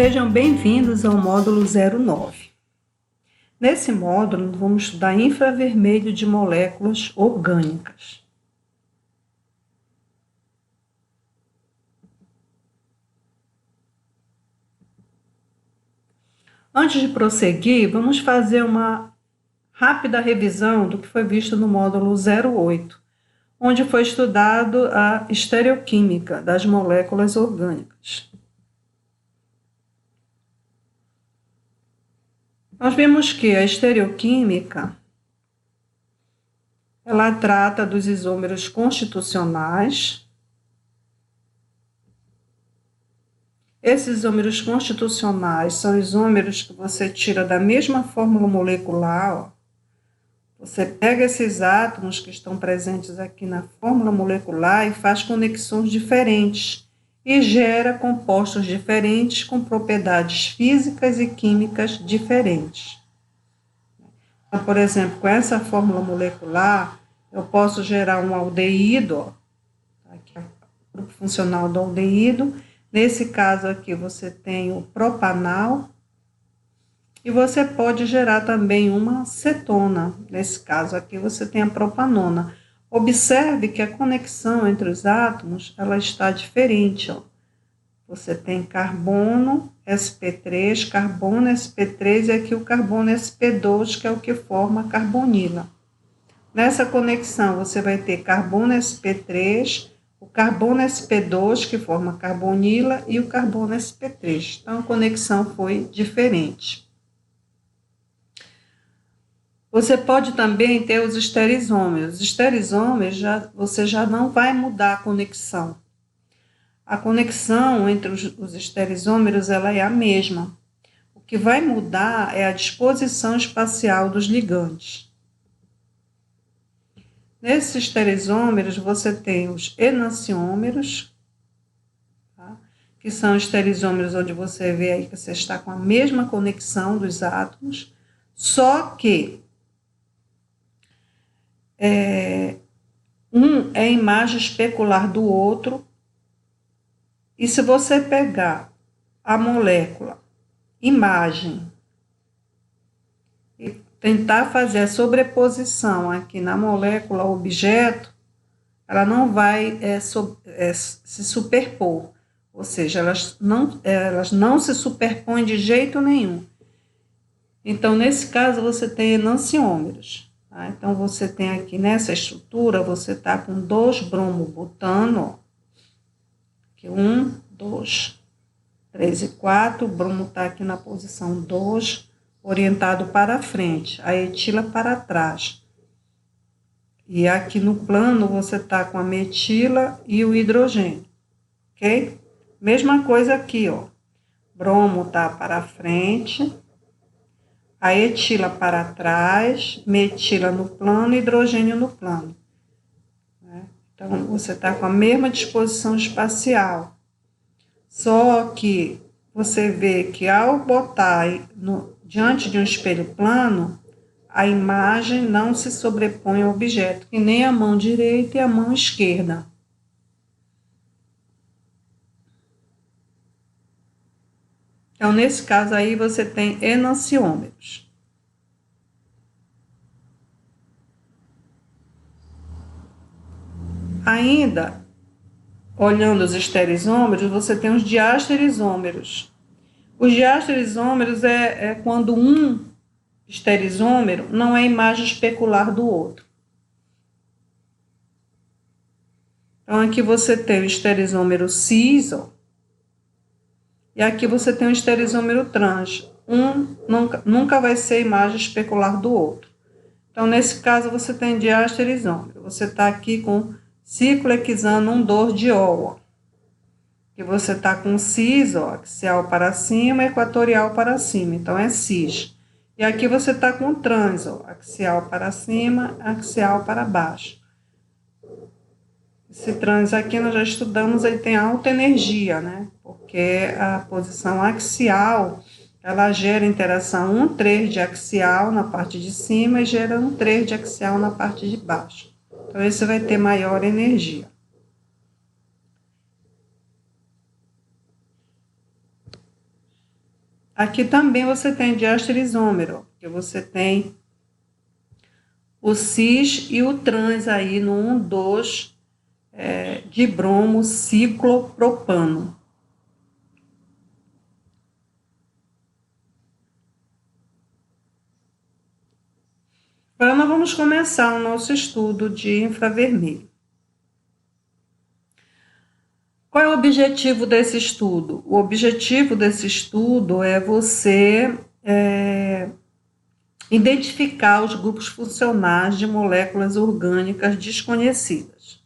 Sejam bem-vindos ao módulo 09. Nesse módulo, vamos estudar infravermelho de moléculas orgânicas. Antes de prosseguir, vamos fazer uma rápida revisão do que foi visto no módulo 08, onde foi estudado a estereoquímica das moléculas orgânicas. Nós vimos que a estereoquímica, ela trata dos isômeros constitucionais. Esses isômeros constitucionais são isômeros que você tira da mesma fórmula molecular. Ó. Você pega esses átomos que estão presentes aqui na fórmula molecular e faz conexões diferentes e gera compostos diferentes com propriedades físicas e químicas diferentes. Então, por exemplo, com essa fórmula molecular, eu posso gerar um aldeído, ó, aqui é o grupo funcional do aldeído. Nesse caso aqui, você tem o propanal e você pode gerar também uma cetona. Nesse caso aqui, você tem a propanona. Observe que a conexão entre os átomos, ela está diferente, ó. Você tem carbono sp3 e aqui o carbono sp2, que é o que forma a carbonila. Nessa conexão, você vai ter carbono sp3, o carbono sp2, que forma a carbonila, e o carbono sp3. Então, a conexão foi diferente. Você pode também ter os esterisômeros. Os esterisômeros, você já não vai mudar a conexão. A conexão entre os esterisômeros ela é a mesma. O que vai mudar é a disposição espacial dos ligandes. Nesses esterisômeros, você tem os enantiômeros, tá? Que são esterisômeros onde você vê aí que você está com a mesma conexão dos átomos, só que um é imagem especular do outro. E se você pegar a molécula, imagem, e tentar fazer a sobreposição aqui na molécula objeto, ela não vai se superpor. Ou seja, elas não se superpõem de jeito nenhum. Então, nesse caso, você tem enantiômeros. Tá? Então, você tem aqui nessa estrutura, você está com 2 bromobutano, 1, 2, 3 e 4, o bromo está aqui na posição 2, orientado para frente, a etila para trás. E aqui no plano você está com a metila e o hidrogênio, ok? Mesma coisa aqui, ó. Bromo está para frente, a etila para trás, metila no plano, hidrogênio no plano. Então, você está com a mesma disposição espacial. Só que você vê que ao botar diante de um espelho plano, a imagem não se sobrepõe ao objeto, que nem a mão direita e a mão esquerda. Então, nesse caso aí, você tem enantiômeros. Ainda, olhando os esterisômeros, você tem os diasterisômeros. Os diasterisômeros é quando um esterisômero não é imagem especular do outro. Então, aqui você tem o esterisômero cis, ó, e aqui você tem o esterisômero trans. Um nunca vai ser imagem especular do outro. Então, nesse caso, você tem diasterisômero. Você está aqui com ciclohexano 1,2-diol, que você está com cis, ó, axial para cima, equatorial para cima, então é cis. E aqui você está com trans, ó, axial para cima, axial para baixo. Esse trans aqui nós já estudamos, ele tem alta energia, né? Porque a posição axial, ela gera interação 1,3 de axial na parte de cima e gera 1,3 de axial na parte de baixo. Então, esse vai ter maior energia. Aqui também você tem diastereisômero, porque você tem o cis e o trans aí no 1,2 de bromo ciclopropano. Agora nós vamos começar o nosso estudo de infravermelho. Qual é o objetivo desse estudo? O objetivo desse estudo é você identificar os grupos funcionais de moléculas orgânicas desconhecidas.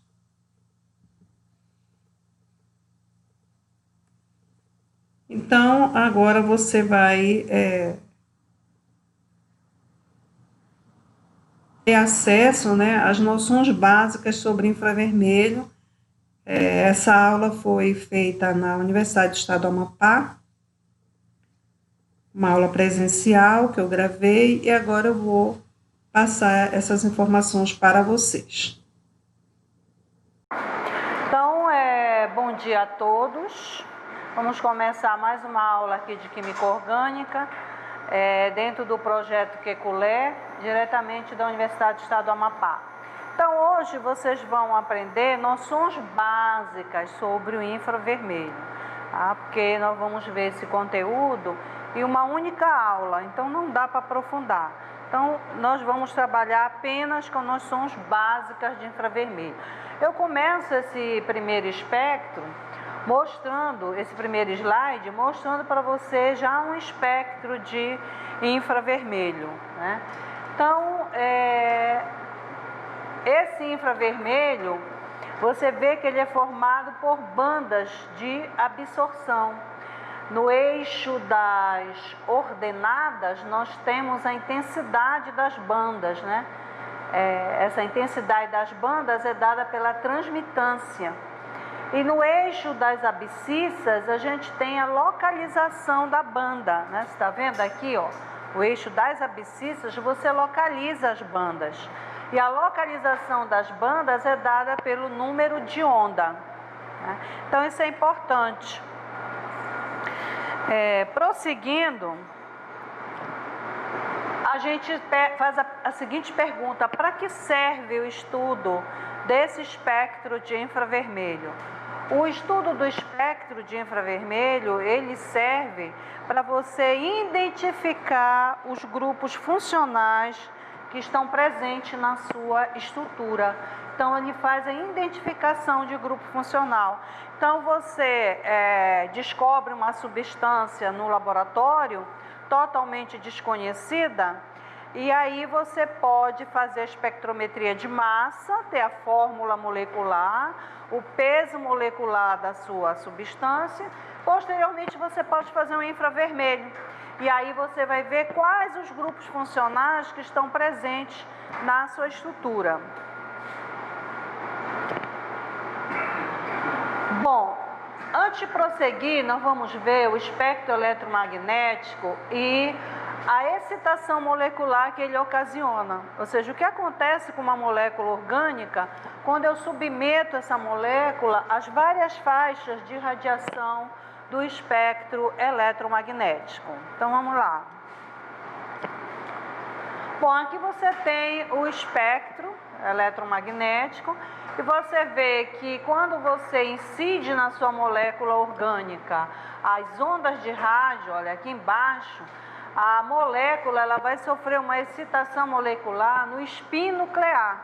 Então, agora você vai ter acesso, né, às noções básicas sobre infravermelho. Essa aula foi feita na Universidade do Estado do Amapá, uma aula presencial que eu gravei, e agora eu vou passar essas informações para vocês. Então, bom dia a todos. Vamos começar mais uma aula aqui de Química Orgânica, dentro do projeto Kekulé, diretamente da Universidade do Estado do Amapá. Então, hoje vocês vão aprender noções básicas sobre o infravermelho, tá? Porque nós vamos ver esse conteúdo em uma única aula, então não dá para aprofundar. Então, nós vamos trabalhar apenas com noções básicas de infravermelho. Eu começo esse primeiro espectro mostrando, esse primeiro slide, mostrando para você já um espectro de infravermelho, né? Então, esse infravermelho, você vê que ele é formado por bandas de absorção. No eixo das ordenadas, nós temos a intensidade das bandas, né? Essa intensidade das bandas é dada pela transmitância. E no eixo das abscissas, a gente tem a localização da banda, né? Você está vendo aqui, ó, o eixo das abscissas, você localiza as bandas. E a localização das bandas é dada pelo número de onda, né? Então, isso é importante. Prosseguindo, a gente faz a seguinte pergunta: para que serve o estudo desse espectro de infravermelho? O estudo do espectro de infravermelho, ele serve para você identificar os grupos funcionais que estão presentes na sua estrutura. Então, ele faz a identificação de grupo funcional. Então, você descobre uma substância no laboratório totalmente desconhecida, e aí você pode fazer a espectrometria de massa, ter a fórmula molecular, o peso molecular da sua substância. Posteriormente, você pode fazer um infravermelho. E aí você vai ver quais os grupos funcionais que estão presentes na sua estrutura. Bom, antes de prosseguir, nós vamos ver o espectro eletromagnético e a excitação molecular que ele ocasiona. Ou seja, o que acontece com uma molécula orgânica quando eu submeto essa molécula às várias faixas de radiação do espectro eletromagnético. Então, vamos lá. Bom, aqui você tem o espectro eletromagnético e você vê que quando você incide na sua molécula orgânica as ondas de rádio, olha aqui embaixo, a molécula ela vai sofrer uma excitação molecular no spin nuclear,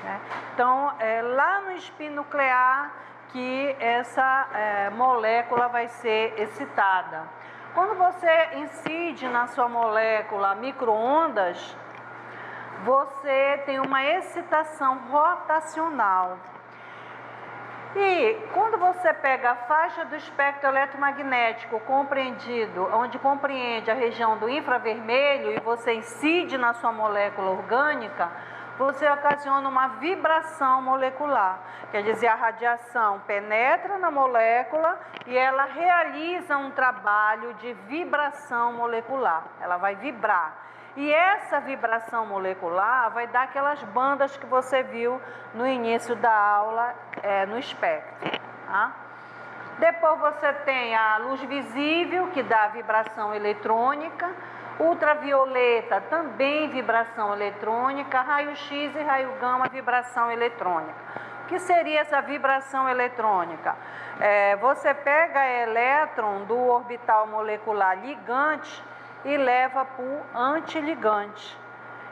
né? Então, é lá no spin nuclear que essa molécula vai ser excitada. Quando você incide na sua molécula micro-ondas, você tem uma excitação rotacional. E quando você pega a faixa do espectro eletromagnético compreendido, onde compreende a região do infravermelho, e você incide na sua molécula orgânica, você ocasiona uma vibração molecular. Quer dizer, a radiação penetra na molécula e ela realiza um trabalho de vibração molecular. Ela vai vibrar. E essa vibração molecular vai dar aquelas bandas que você viu no início da aula no espectro, tá? Depois você tem a luz visível, que dá vibração eletrônica, ultravioleta, também vibração eletrônica, raio-x e raio gama, vibração eletrônica. O que seria essa vibração eletrônica? Você pega elétron do orbital molecular ligante e leva para o antiligante.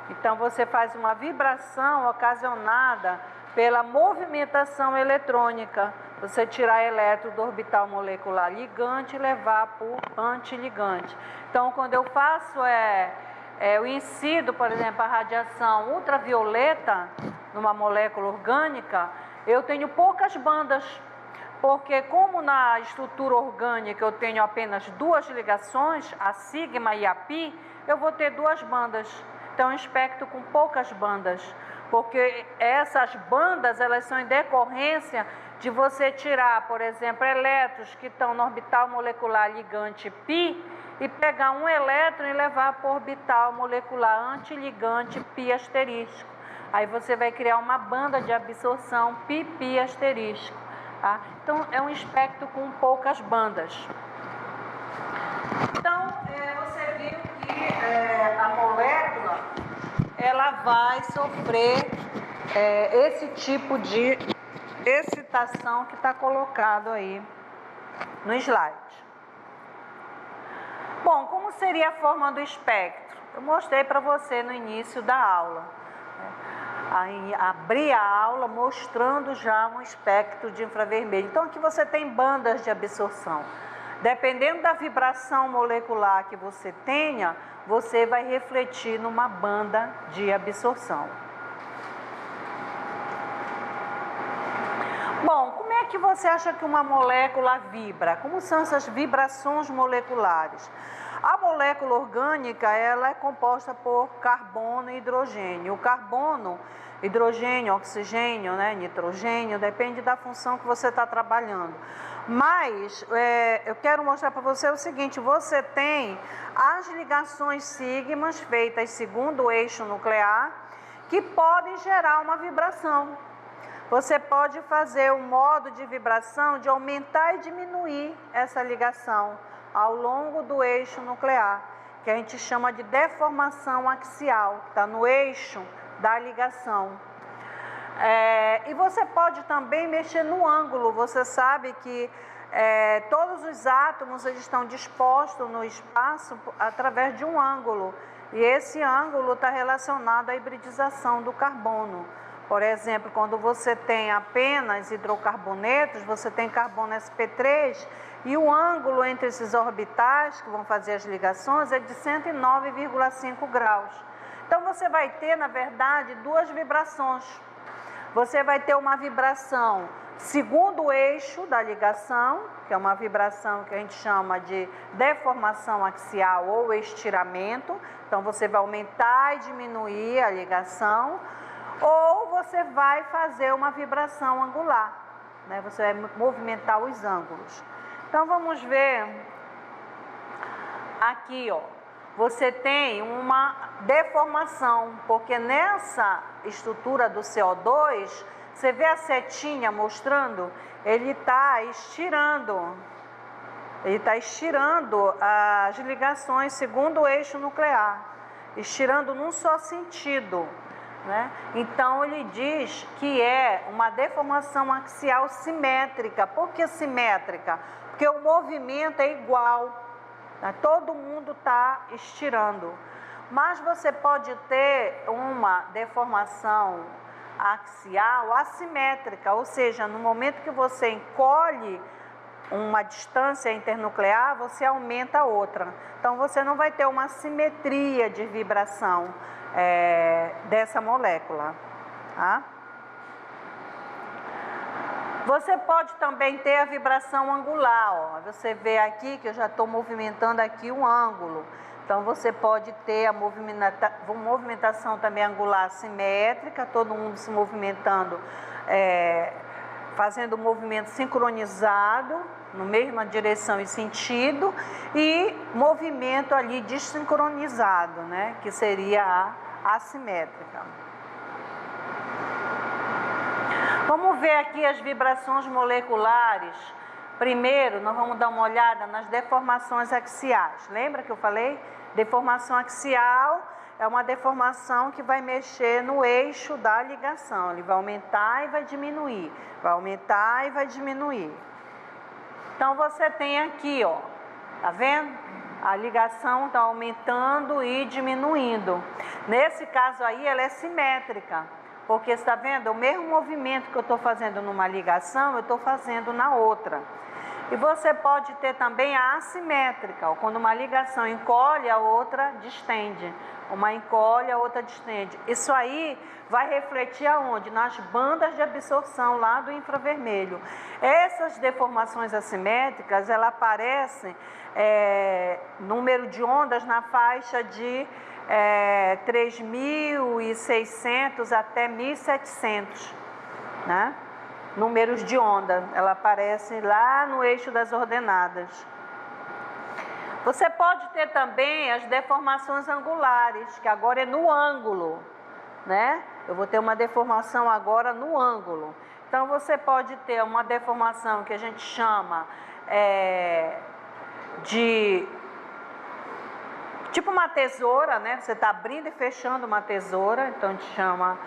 Então você faz uma vibração ocasionada pela movimentação eletrônica. Você tirar elétron do orbital molecular ligante e levar para o antiligante. Então, quando eu faço eu incido, por exemplo, a radiação ultravioleta numa molécula orgânica, eu tenho poucas bandas, porque como na estrutura orgânica eu tenho apenas duas ligações, a sigma e a pi, eu vou ter duas bandas. Então, um espectro com poucas bandas, porque essas bandas elas são em decorrência de você tirar, por exemplo, elétrons que estão no orbital molecular ligante π e pegar um elétron e levar para o orbital molecular antiligante π asterisco. Aí você vai criar uma banda de absorção π asterisco. Tá? Então, é um espectro com poucas bandas. Então, você viu que a molécula ela vai sofrer esse tipo de excitação que está colocado aí no slide. Bom, como seria a forma do espectro? Eu mostrei para você no início da aula. Aí, abri a aula mostrando já um espectro de infravermelho. Então, aqui você tem bandas de absorção. Dependendo da vibração molecular que você tenha, você vai refletir numa banda de absorção. Bom, como é que você acha que uma molécula vibra? Como são essas vibrações moleculares? A molécula orgânica, ela é composta por carbono e hidrogênio. O carbono, hidrogênio, oxigênio, nitrogênio, depende da função que você está trabalhando. Mas eu quero mostrar para você o seguinte, você tem as ligações sigmas feitas segundo o eixo nuclear que podem gerar uma vibração. Você pode fazer um modo de vibração de aumentar e diminuir essa ligação ao longo do eixo nuclear, que a gente chama de deformação axial, que está no eixo da ligação. E você pode também mexer no ângulo. Você sabe que todos os átomos eles estão dispostos no espaço através de um ângulo, e esse ângulo está relacionado à hibridização do carbono. Por exemplo, quando você tem apenas hidrocarbonetos, você tem carbono sp3 e o ângulo entre esses orbitais que vão fazer as ligações é de 109,5 graus. Então você vai ter, na verdade, duas vibrações. Você vai ter uma vibração segundo o eixo da ligação, que é uma vibração que a gente chama de deformação axial ou estiramento. Então você vai aumentar e diminuir a ligação. Ou você vai fazer uma vibração angular, Você vai movimentar os ângulos. Então, vamos ver aqui, você tem uma deformação, porque nessa estrutura do CO2, você vê a setinha mostrando, ele está estirando as ligações segundo o eixo nuclear, estirando num só sentido. Então ele diz que é uma deformação axial simétrica. Por que simétrica? Porque o movimento é igual, todo mundo está estirando. Mas você pode ter uma deformação axial assimétrica, ou seja, no momento que você encolhe uma distância internuclear, você aumenta a outra. Então você não vai ter uma simetria de vibração dessa molécula. Tá? Você pode também ter a vibração angular. Você vê aqui que eu já estou movimentando aqui um ângulo. Então você pode ter a movimentação também angular simétrica, todo mundo se movimentando, fazendo o movimento sincronizado, na mesma direção e sentido, e movimento ali desincronizado, que seria a assimétrica. Vamos ver aqui as vibrações moleculares Primeiro, nós vamos dar uma olhada nas deformações axiais. Lembra que eu falei? Deformação axial é uma deformação que vai mexer no eixo da ligação. Ele vai aumentar e vai diminuir. Vai aumentar e vai diminuir. Então, você tem aqui, ó, tá vendo? A ligação está aumentando e diminuindo. Nesse caso aí, ela é simétrica. Porque, você está vendo? O mesmo movimento que eu estou fazendo numa ligação, eu estou fazendo na outra. E você pode ter também a assimétrica, ó, quando uma ligação encolhe, a outra distende. Uma encolhe, a outra distende. Isso aí vai refletir aonde? Nas bandas de absorção lá do infravermelho. Essas deformações assimétricas, ela aparecem número de ondas na faixa de 3.600 até 1.700, né? Números de onda, ela aparece lá no eixo das ordenadas. Você pode ter também as deformações angulares, que agora é no ângulo, né? Eu vou ter uma deformação agora no ângulo. Então, você pode ter uma deformação que a gente chama de tipo uma tesoura, né? Você está abrindo e fechando uma tesoura, então a gente chama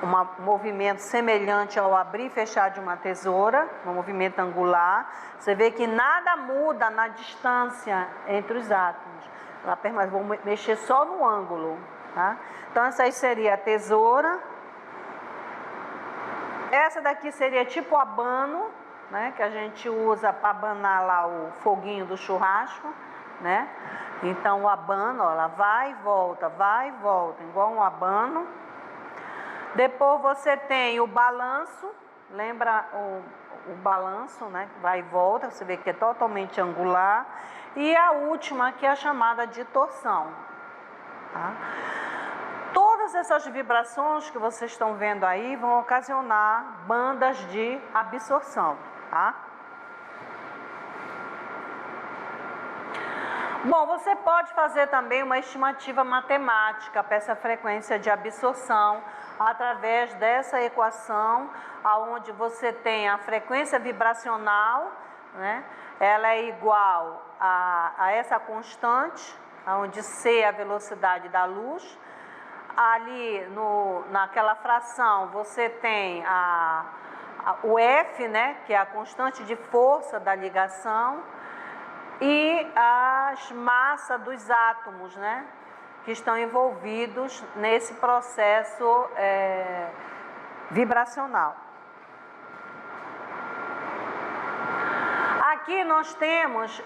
um movimento semelhante ao abrir e fechar de uma tesoura, um movimento angular. Você vê que nada muda na distância entre os átomos. Vou mexer só no ângulo, tá? Então, essa aí seria a tesoura. Essa daqui seria tipo abano, né? Que a gente usa para abanar lá o foguinho do churrasco, né? Então, o abano, ó, ela vai e volta, igual um abano. Depois você tem o balanço, lembra o balanço, né? Vai e volta, você vê que é totalmente angular. E a última, que é a chamada de torção. Tá? Todas essas vibrações que vocês estão vendo aí vão ocasionar bandas de absorção, tá? Bom, você pode fazer também uma estimativa matemática para essa frequência de absorção através dessa equação, onde você tem a frequência vibracional, né? Ela é igual a essa constante, onde C é a velocidade da luz. Ali naquela fração você tem o F, né? Que é a constante de força da ligação. E as massas dos átomos, né, que estão envolvidos nesse processo vibracional. Aqui nós temos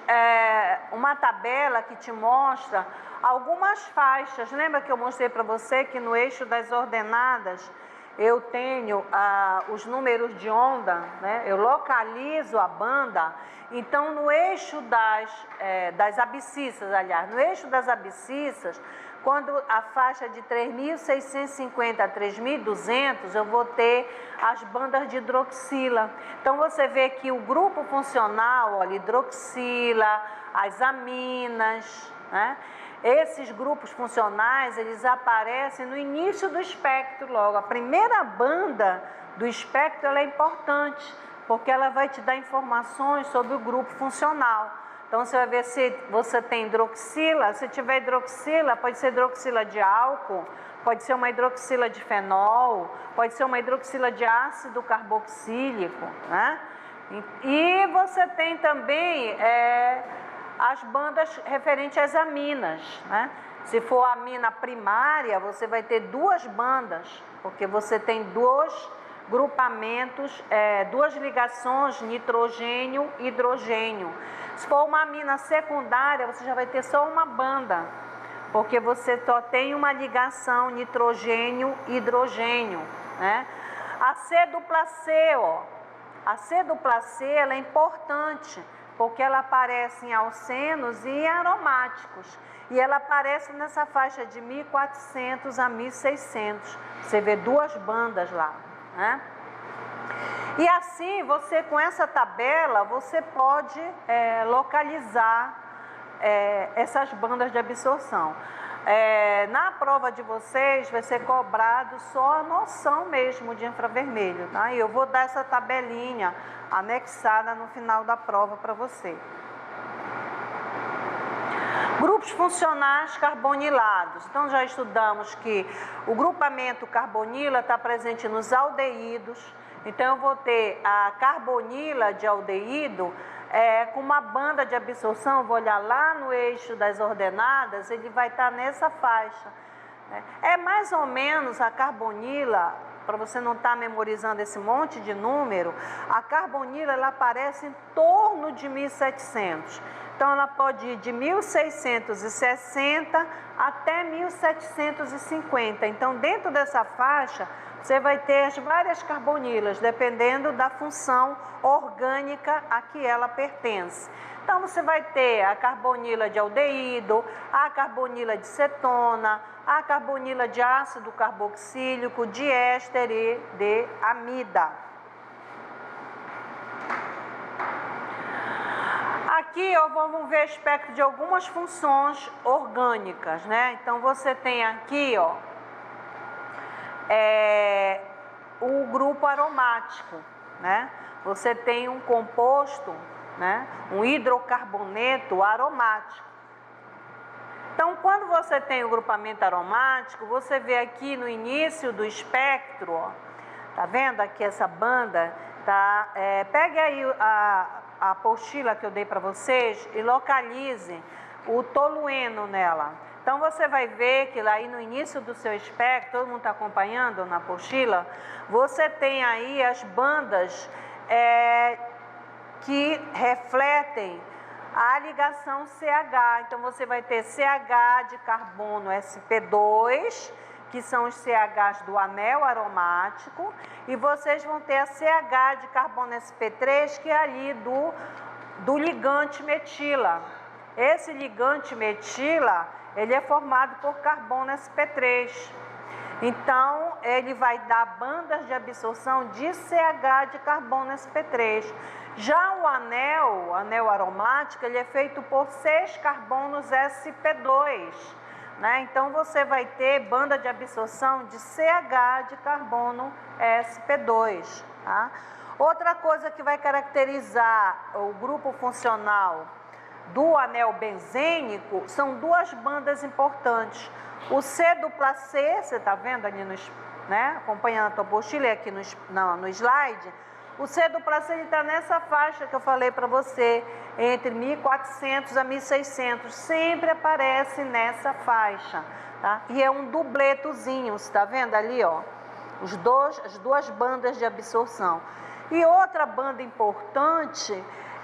uma tabela que te mostra algumas faixas. Lembra que eu mostrei para você que no eixo das ordenadas eu tenho os números de onda, né? Eu localizo a banda. Então, no eixo das abscissas, aliás, no eixo das abscissas, quando a faixa de 3.650 a 3.200, eu vou ter as bandas de hidroxila. Então, você vê que o grupo funcional, olha, hidroxila, as aminas, né? Esses grupos funcionais, eles aparecem no início do espectro logo. A primeira banda do espectro ela é importante, porque ela vai te dar informações sobre o grupo funcional. Então, você vai ver se você tem hidroxila. Se tiver hidroxila, pode ser hidroxila de álcool, pode ser uma hidroxila de fenol, pode ser uma hidroxila de ácido carboxílico, né? E você tem também as bandas referentes às aminas, né? Se for amina primária, você vai ter duas bandas, porque você tem dois grupamentos, duas ligações, nitrogênio e hidrogênio. Se for uma amina secundária, você já vai ter só uma banda, porque você só tem uma ligação nitrogênio e hidrogênio, né? A C-C, ó, a C-C ela é importante, porque ela aparece em alcenos e em aromáticos. E ela aparece nessa faixa de 1.400 a 1.600. Você vê duas bandas lá, né? E assim, você com essa tabela, você pode localizar essas bandas de absorção. Na prova de vocês vai ser cobrado só a noção mesmo de infravermelho, tá? E eu vou dar essa tabelinha anexada no final da prova para você. Grupos funcionais carbonilados. Então, já estudamos que o grupamento carbonila está presente nos aldeídos. Então, eu vou ter a carbonila de aldeído com uma banda de absorção. Vou olhar lá no eixo das ordenadas, ele vai estar nessa faixa. É mais ou menos a carbonila, para você não estar memorizando esse monte de número, a carbonila ela aparece em torno de 1700. Então, ela pode ir de 1660 até 1750. Então, dentro dessa faixa, você vai ter as várias carbonilas, dependendo da função orgânica a que ela pertence. Então, você vai ter a carbonila de aldeído, a carbonila de cetona, a carbonila de ácido carboxílico, de éster e de amida. Aqui, vamos ver o espectro de algumas funções orgânicas, né? Então, você tem aqui, o grupo aromático, né? Você tem um composto, né? Um hidrocarboneto aromático. Então, quando você tem o grupamento aromático, você vê aqui no início do espectro, tá vendo aqui essa banda? Tá? Pegue aí a apostila que eu dei para vocês e localize o tolueno nela. Então, você vai ver que lá aí no início do seu espectro, todo mundo está acompanhando na apostila, você tem aí as bandas que refletem a ligação CH. Então, você vai ter CH de carbono sp2, que são os CHs do anel aromático, e vocês vão ter a CH de carbono sp3, que é ali do ligante metila. Esse ligante metila, ele é formado por carbono sp3. Então, ele vai dar bandas de absorção de CH de carbono sp3. Já o anel aromático, ele é feito por 6 carbonos sp2. Né? Então, você vai ter banda de absorção de CH de carbono sp2. Tá? Outra coisa que vai caracterizar o grupo funcional do anel benzênico são duas bandas importantes. O C dupla C, você está vendo ali, né? Acompanhando a tua apostila aqui no slide. O C dupla C está nessa faixa que eu falei para você, entre 1400 a 1600, sempre aparece nessa faixa, tá? E é um dubletozinho, você está vendo ali, as duas bandas de absorção. E outra banda importante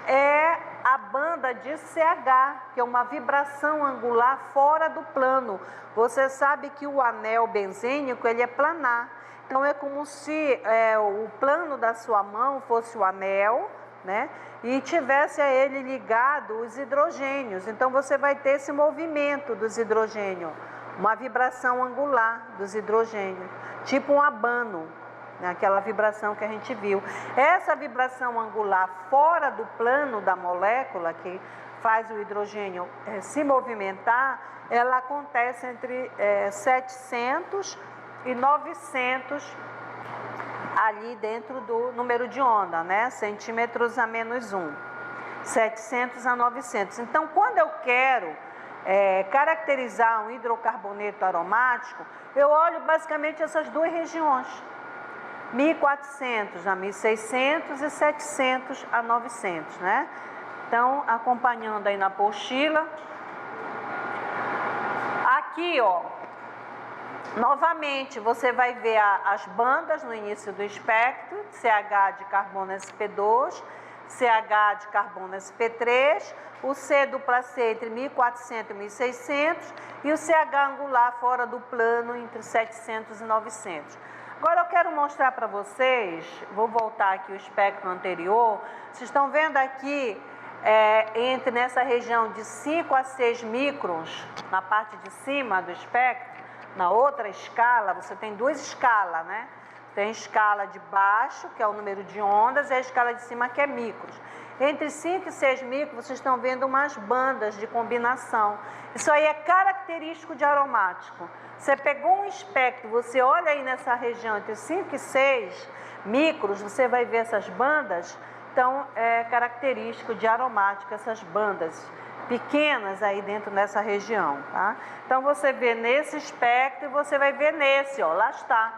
é a banda de CH, que é uma vibração angular fora do plano. Você sabe que o anel benzênico, ele é planar. Então, é como se o plano da sua mão fosse o anel, né? E tivesse a ele ligado os hidrogênios. Então, você vai ter esse movimento dos hidrogênios, uma vibração angular dos hidrogênios, tipo um abano, né? Aquela vibração que a gente viu. Essa vibração angular fora do plano da molécula, que faz o hidrogênio se movimentar, ela acontece entre 700 e 900 ali dentro do número de onda, né? Centímetros a menos 1, 700 a 900. Então, quando eu quero caracterizar um hidrocarboneto aromático, eu olho basicamente essas duas regiões, 1400 a 1600 e 700 a 900, né? Então, acompanhando aí na apostila, aqui, novamente, você vai ver as bandas no início do espectro, CH de carbono sp2, CH de carbono sp3, o C dupla C entre 1400 e 1600 e o CH angular fora do plano entre 700 e 900. Agora eu quero mostrar para vocês, vou voltar aqui o espectro anterior, vocês estão vendo aqui, entre nessa região de 5 a 6 microns, na parte de cima do espectro. Na outra escala, você tem duas escalas, né? Tem a escala de baixo, que é o número de ondas, e a escala de cima, que é micros. Entre 5 e 6 micros, vocês estão vendo umas bandas de combinação. Isso aí é característico de aromático. Você pegou um espectro, você olha aí nessa região entre 5 e 6 micros, você vai ver essas bandas. Então, é característico de aromático essas bandas pequenas aí dentro dessa região, tá? Então, você vê nesse espectro e você vai ver nesse, ó, lá está.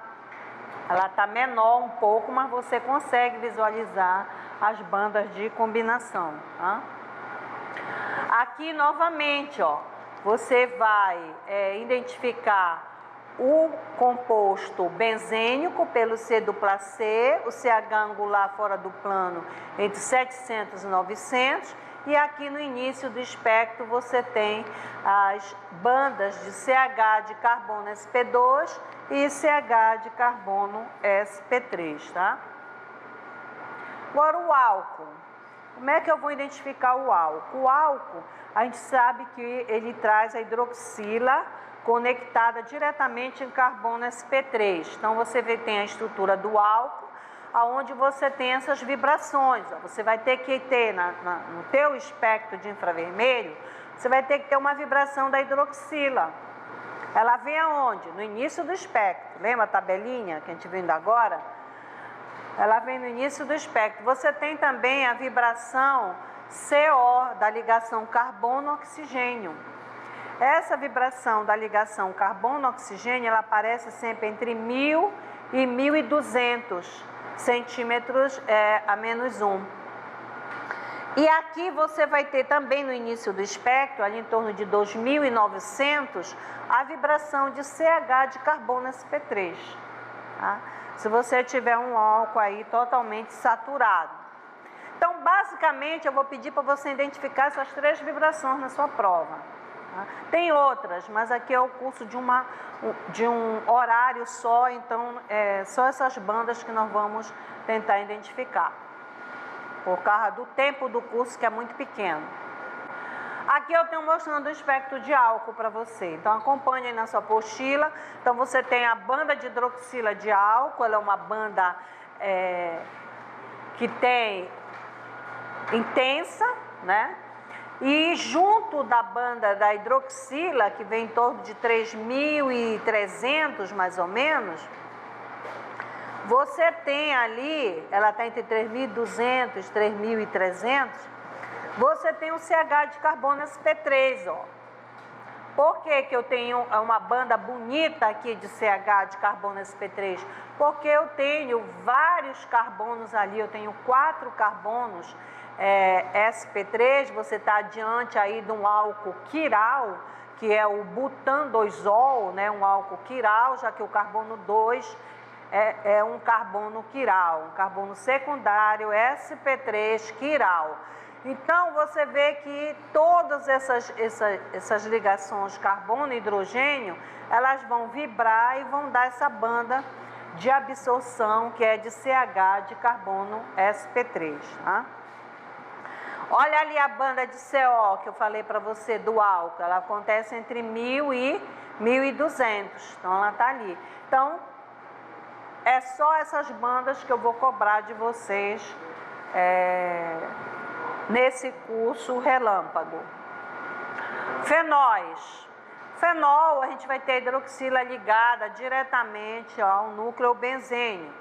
Ela está menor um pouco, mas você consegue visualizar as bandas de combinação, tá? Aqui, novamente, ó, você vai identificar o composto benzênico pelo C dupla C, o CH angular fora do plano entre 700 e 900, e aqui no início do espectro você tem as bandas de CH de carbono sp2 e CH de carbono sp3, tá? Agora o álcool. Como é que eu vou identificar o álcool? O álcool, a gente sabe que ele traz a hidroxila conectada diretamente em carbono sp3. Então, você tem a estrutura do álcool, onde você tem essas vibrações. Você vai ter que ter, no teu espectro de infravermelho, você vai ter que ter uma vibração da hidroxila. Ela vem aonde? No início do espectro. Lembra a tabelinha que a gente viu ainda agora? Ela vem no início do espectro. Você tem também a vibração CO, da ligação carbono-oxigênio. Essa vibração da ligação carbono-oxigênio, ela aparece sempre entre 1000 e 1200 centímetros a menos 1. E aqui você vai ter também no início do espectro, ali em torno de 2900, a vibração de CH de carbono sp3. Tá? Se você tiver um álcool aí totalmente saturado. Então, basicamente, eu vou pedir para você identificar essas 3 vibrações na sua prova. Tá? Tem outras, mas aqui é o curso de um horário só, então só essas bandas que nós vamos tentar identificar, por causa do tempo do curso, que é muito pequeno. Aqui eu tenho mostrando o espectro de álcool para você, então acompanhe aí na sua apostila. Então você tem a banda de hidroxila de álcool, ela é uma banda que tem intensa, né? E junto da banda da hidroxila, que vem em torno de 3.300 mais ou menos, você tem ali, ela está entre 3.200 e 3.300, você tem o CH de carbono sp3, ó. Por que que eu tenho uma banda bonita aqui de CH de carbono sp3? Porque eu tenho vários carbonos ali, eu tenho 4 carbonos sp3, você está diante aí de um álcool quiral, que é o butan-2-ol, né, um álcool quiral, já que o carbono 2 é um carbono quiral, um carbono secundário sp3 quiral. Então, você vê que todas essas ligações carbono e hidrogênio, elas vão vibrar e vão dar essa banda de absorção, que é de CH de carbono sp3. Tá? Olha ali a banda de CO que eu falei para você do álcool, ela acontece entre 1000 e 1200, então ela está ali. Então, é só essas bandas que eu vou cobrar de vocês nesse curso relâmpago. Fenóis. Fenol, a gente vai ter a hidroxila ligada diretamente ao núcleo benzênico.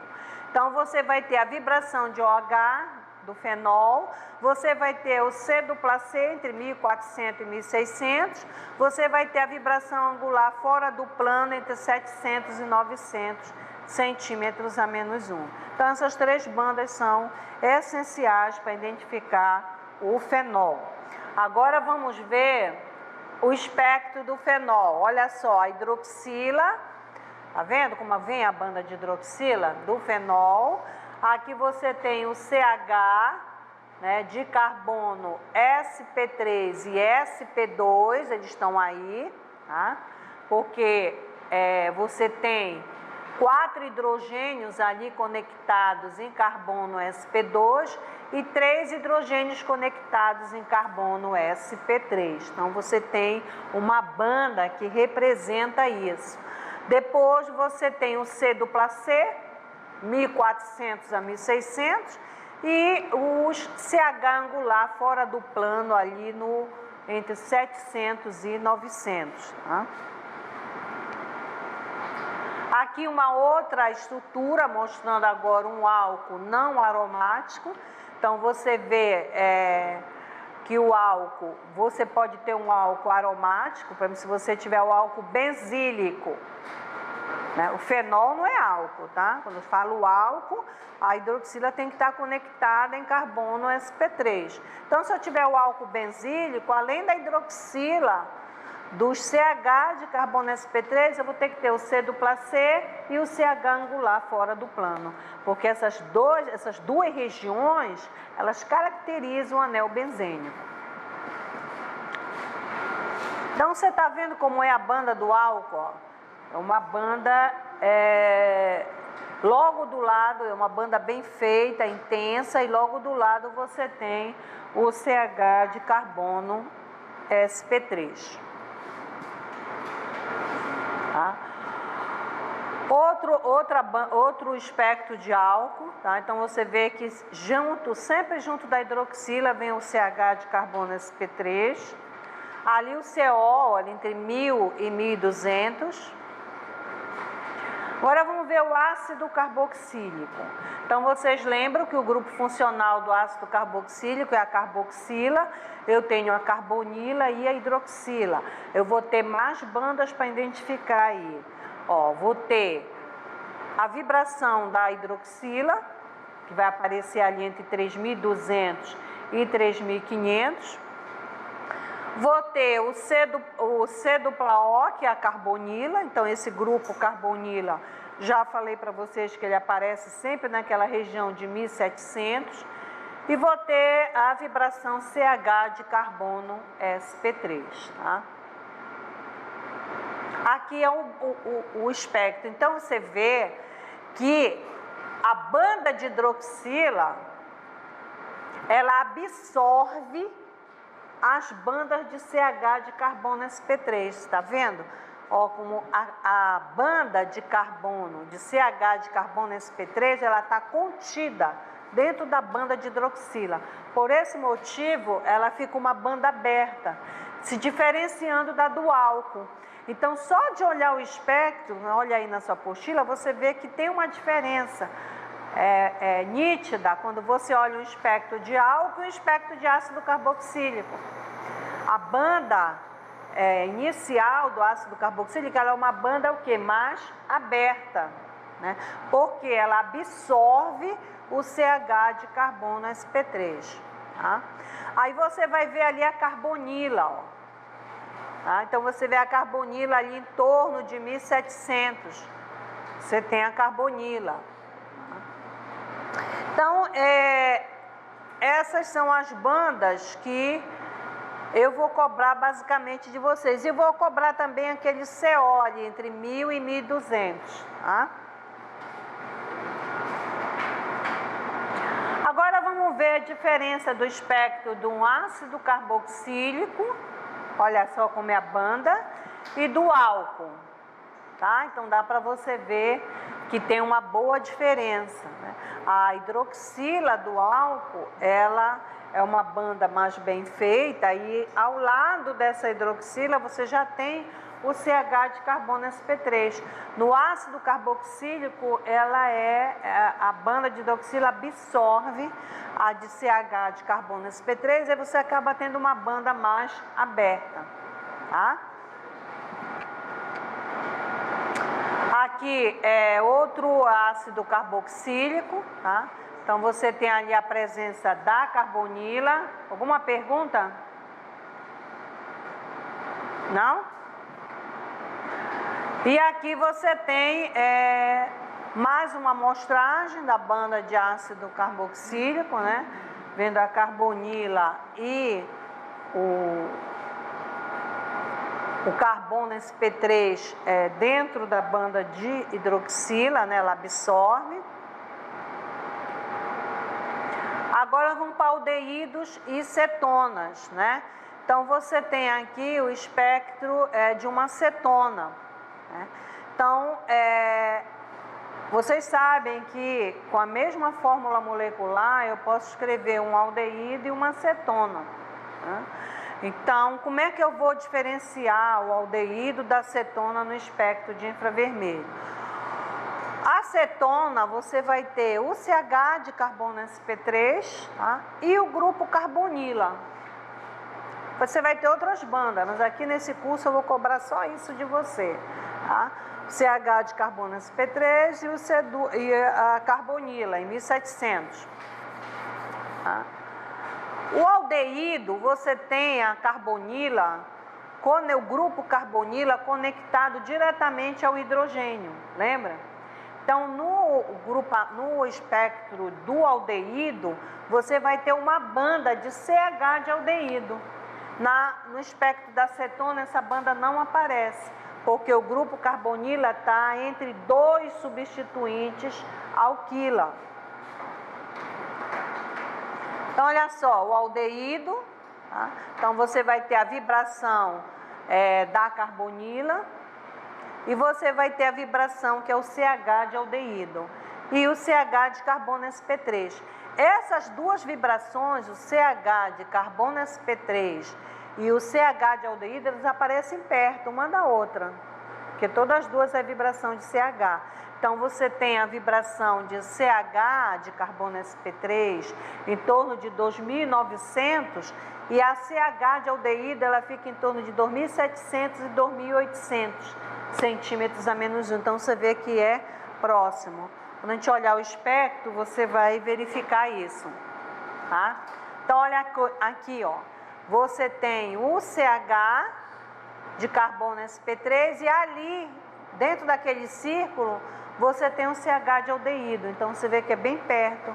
Então, você vai ter a vibração de OH do fenol, você vai ter o C dupla C entre 1.400 e 1.600, você vai ter a vibração angular fora do plano entre 700 e 900 centímetros a menos 1. Então, essas 3 bandas são essenciais para identificar o fenol. Agora, vamos ver o espectro do fenol. Olha só, a hidroxila, tá vendo como vem a banda de hidroxila do fenol? Aqui você tem o CH, né, de carbono sp3 e sp2, eles estão aí, tá? Porque você tem 4 hidrogênios ali conectados em carbono sp2 e 3 hidrogênios conectados em carbono sp3. Então, você tem uma banda que representa isso. Depois, você tem o C dupla C, 1.400 a 1.600, e os CH angular fora do plano ali entre 700 e 900. Tá? Aqui uma outra estrutura mostrando agora um álcool não aromático. Então você vê que o álcool, você pode ter um álcool aromático, por exemplo, se você tiver o álcool benzílico, né? O fenol não é álcool, tá? Quando eu falo álcool, a hidroxila tem que estar conectada em carbono sp3. Então, se eu tiver o álcool benzílico, além da hidroxila dos CH de carbono sp3, eu vou ter que ter o C dupla C e o CH angular fora do plano, porque essas duas regiões, elas caracterizam o anel benzênico. Então, você está vendo como é a banda do álcool? Ó? É uma banda, logo do lado, é uma banda bem feita, intensa, e logo do lado você tem o CH de carbono sp3. Tá? Outro espectro de álcool, tá? Então você vê que sempre junto da hidroxila vem o CH de carbono sp3, ali o CO, ali entre 1000 e 1200. Agora vamos ver o ácido carboxílico. Então vocês lembram que o grupo funcional do ácido carboxílico é a carboxila, eu tenho a carbonila e a hidroxila. Eu vou ter mais bandas para identificar aí. Ó, vou ter a vibração da hidroxila, que vai aparecer ali entre 3200 e 3500. Vou ter o C dupla O, que é a carbonila, então esse grupo carbonila, já falei para vocês que ele aparece sempre naquela região de 1700. E vou ter a vibração CH de carbono sp3, tá? Aqui é o espectro. Então você vê que a banda de hidroxila, ela absorve as bandas de CH de carbono sp3, está vendo? Ó, como a banda de carbono, de CH de carbono sp3, ela está contida dentro da banda de hidroxila. Por esse motivo, ela fica uma banda aberta, se diferenciando da do álcool. Então, só de olhar o espectro, olha aí na sua apostila, você vê que tem uma diferença nítida quando você olha o espectro de álcool e o espectro de ácido carboxílico. A banda inicial do ácido carboxílico, ela é uma banda o quê? Mais aberta, né? Porque ela absorve o CH de carbono sp3. Tá? Aí você vai ver ali a carbonila, ó. Tá? Então você vê a carbonila ali em torno de 1700. Você tem a carbonila. Então, essas são as bandas que eu vou cobrar basicamente de vocês. E vou cobrar também aquele CO ali, entre 1000 e 1200. Tá? Agora vamos ver a diferença do espectro de um ácido carboxílico, olha só como é a banda, e do álcool. Tá? Então dá para você ver que tem uma boa diferença, né? A hidroxila do álcool, ela é uma banda mais bem feita e ao lado dessa hidroxila você já tem o CH de carbono sp3. No ácido carboxílico, a banda de hidroxila absorve a de CH de carbono sp3 e você acaba tendo uma banda mais aberta, tá? Aqui é outro ácido carboxílico, tá? Então você tem ali a presença da carbonila. Alguma pergunta? Não? E aqui você tem mais uma amostragem da banda de ácido carboxílico, né? Vendo a carbonila e o carbono sp3 dentro da banda de hidroxila, né? Ela absorve. Agora vamos para aldeídos e cetonas, né? Então você tem aqui o espectro de uma cetona, né? Então Vocês sabem que com a mesma fórmula molecular eu posso escrever um aldeído e uma acetona, né? Então, como é que eu vou diferenciar o aldeído da acetona no espectro de infravermelho? A acetona, você vai ter o CH de carbono sp3, tá? E o grupo carbonila. Você vai ter outras bandas, mas aqui nesse curso eu vou cobrar só isso de você, tá? CH de carbono sp3 e a carbonila em 1700. Tá? O aldeído, você tem a carbonila, o grupo carbonila conectado diretamente ao hidrogênio, lembra? Então, no espectro do aldeído, você vai ter uma banda de CH de aldeído. No espectro da acetona, essa banda não aparece, porque o grupo carbonila está entre dois substituintes alquila. Então, olha só, o aldeído, tá? Então você vai ter a vibração da carbonila e você vai ter a vibração que é o CH de aldeído e o CH de carbono sp3. Essas duas vibrações, o CH de carbono sp3 e o CH de aldeído, eles aparecem perto uma da outra, porque todas as duas é vibração de CH. Então, você tem a vibração de CH de carbono sp3 em torno de 2.900 e a CH de aldeído ela fica em torno de 2.700 e 2.800 centímetros a menos 1. Então, você vê que é próximo. Quando a gente olhar o espectro, você vai verificar isso, tá? Então, olha aqui, ó. Você tem o CH de carbono sp3 e ali, dentro daquele círculo, você tem um CH de aldeído. Então, você vê que é bem perto.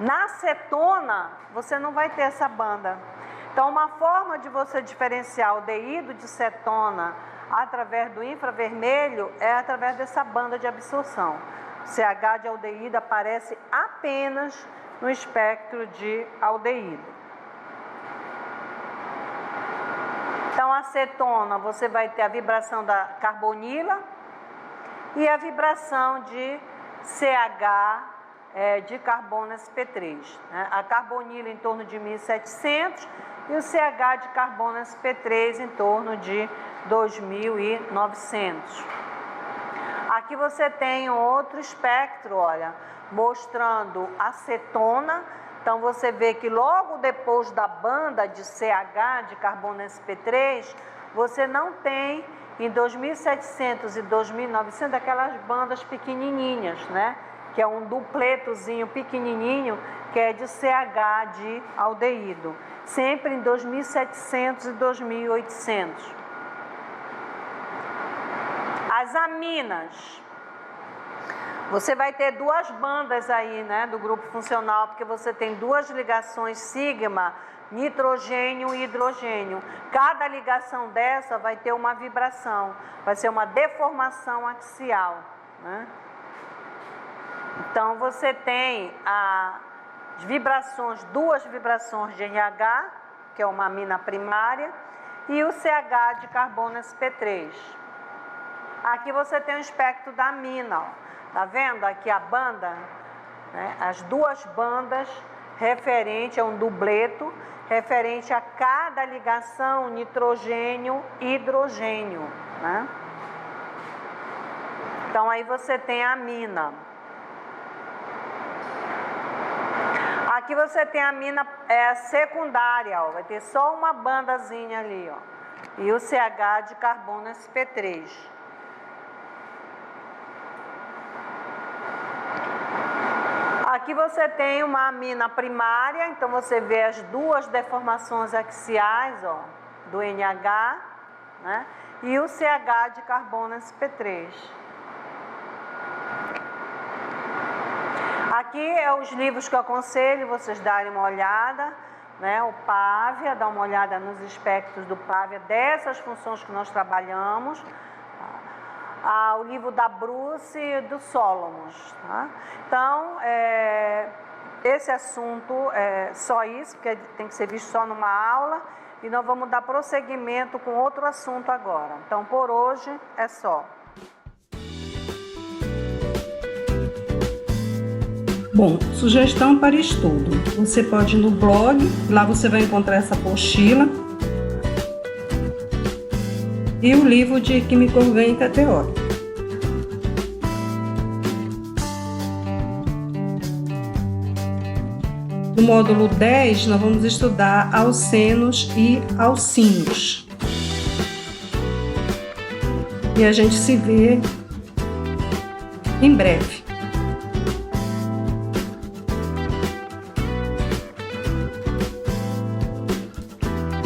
Na acetona, você não vai ter essa banda. Então, uma forma de você diferenciar aldeído de cetona através do infravermelho é através dessa banda de absorção. CH de aldeído aparece apenas no espectro de aldeído. Então, a acetona, você vai ter a vibração da carbonila e a vibração de CH de carbono sp3. Né? A carbonila em torno de 1.700 e o CH de carbono sp3 em torno de 2.900. Aqui você tem outro espectro, olha, mostrando a acetona. Então, você vê que logo depois da banda de CH de carbono sp3, você não tem em 2.700 e 2.900 aquelas bandas pequenininhas, né? Que é um dupletozinho pequenininho, que é de CH de aldeído. Sempre em 2.700 e 2.800. As aminas. Você vai ter duas bandas aí, né, do grupo funcional, porque você tem duas ligações sigma, nitrogênio e hidrogênio. Cada ligação dessa vai ter uma vibração, vai ser uma deformação axial, né? Então, você tem as vibrações, duas vibrações de NH, que é uma amina primária, e o CH de carbono sp3. Aqui você tem o espectro da amina, ó. Tá vendo aqui a banda, né? As duas bandas referente a um dubleto, referente a cada ligação nitrogênio e hidrogênio, né? Então aí você tem a amina. Aqui você tem a amina secundária, ó, vai ter só uma bandazinha ali, ó, e o CH de carbono sp3. Aqui você tem uma amina primária, então você vê as duas deformações axiais, ó, do NH, né? E o CH de carbono sp3. Aqui é os livros que eu aconselho vocês darem uma olhada, né? O Pavia, dá uma olhada nos espectros do Pavia, dessas funções que nós trabalhamos. O livro da Bruce e do Solomons, tá? Então, esse assunto é só isso, porque tem que ser visto só numa aula, e nós vamos dar prosseguimento com outro assunto agora. Então, por hoje é só. Bom, sugestão para estudo. Você pode ir no blog, lá você vai encontrar essa apostila e o livro de Química Orgânica Teórica. No módulo 10, nós vamos estudar alcenos e alcinos. E a gente se vê em breve.